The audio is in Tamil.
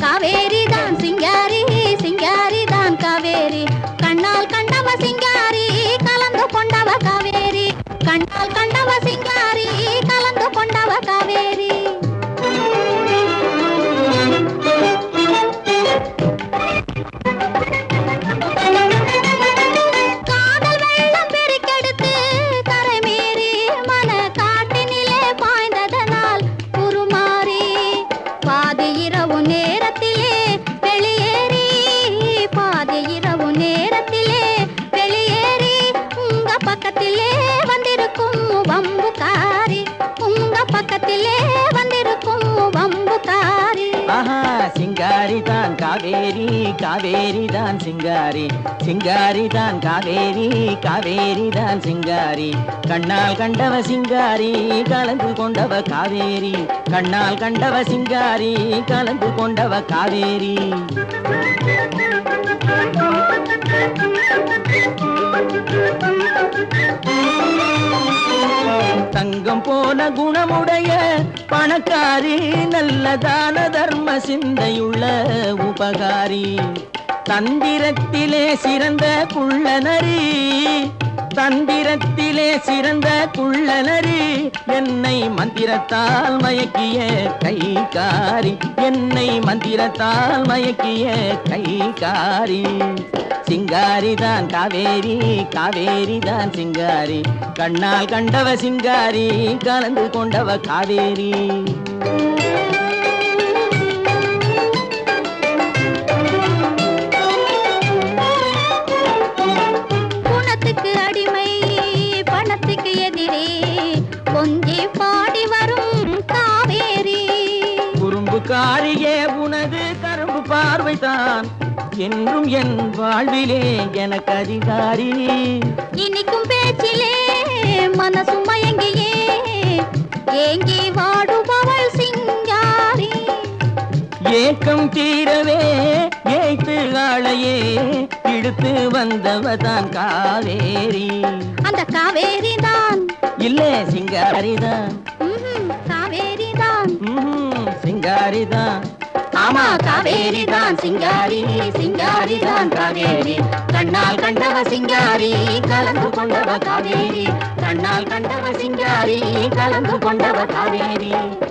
காவேரி தான் சிங்காரி சிங்காரி தான் காவேரி கண்ணால் கண்டவ சிங்காரி கலந்து கொண்டவ காவேரி கண்ணால் கண்டவ சிங்காரி கலந்து கொண்டவ காவேரி காதல் வெள்ளம் பெருக்கெடுத்து கரைமீறி மன காட்டினிலே பாய்ந்ததனால் உருமாறி பாதி இரவு நேரத்திலே வெளியேறி பாதி இரவு நேரத்திலே வெளியேறி உங்க பக்கத்திலே வந்திருக்கும் வம்புக்காரி உங்க பக்கத்திலே வந்திருக்கும் வம்புக்காரி ஆஹா சிங்காரி தான் காவேரி காவேரி தான் சிங்காரி சிங்காரி தான் காவேரி காவேரி தான் சிங்காரி கண்ணால் கண்டவ சிங்காரி கலந்து கொண்டவ காவேரி கண்ணால் கண்டவ சிங்காரி கலந்து கொண்டவ காவேரி தங்கம் போல குணமுடைய பணக்காரி நல்லதான தர்ம சிந்தையுள்ள உபகாரி தந்திரத்திலே சிறந்த குள்ளநரி தந்திரத்திலே சிறந்த குள்ளநரி என்னை மந்திரத்தால் மயக்கிய கைகாரி என்னை மந்திரத்தால் மயக்கிய கைகாரி சிங்காரி தான் காவேரி காவேரி தான் சிங்காரி கண்ணால் கண்டவ சிங்காரி கலந்து கொண்டவ காவேரி குணத்துக்கு அடிமை பணத்துக்கு எதிரே கொஞ்சி பாடி வரும் காவேரி குறும்புக்காரியே உனது கரும்பு பார்வைதான் என்றும் என் வாழ்விலே எனக்கு அதிகாரி இனிக்கும் பேச்சிலே மனசு மயங்கியே ஏங்கி வாடுபவள் சிங்காரி ஏக்கம் தீரவே ஏய்த்து ஆளையே இழுத்து வந்தவதான் காவேரி அந்த காவேரி தான் இல்லே சிங்காரிதான் காவேரி தான் சிங்காரிதான் ஆமா காவேரி தான் சிங்காரி சிங்காரி தான் காவேரி கண்ணால் கண்டவ சிங்காரி கலந்து கொண்டவ காவேரி கண்ணால் கண்டவ சிங்காரி கலந்து கொண்டவ காவேரி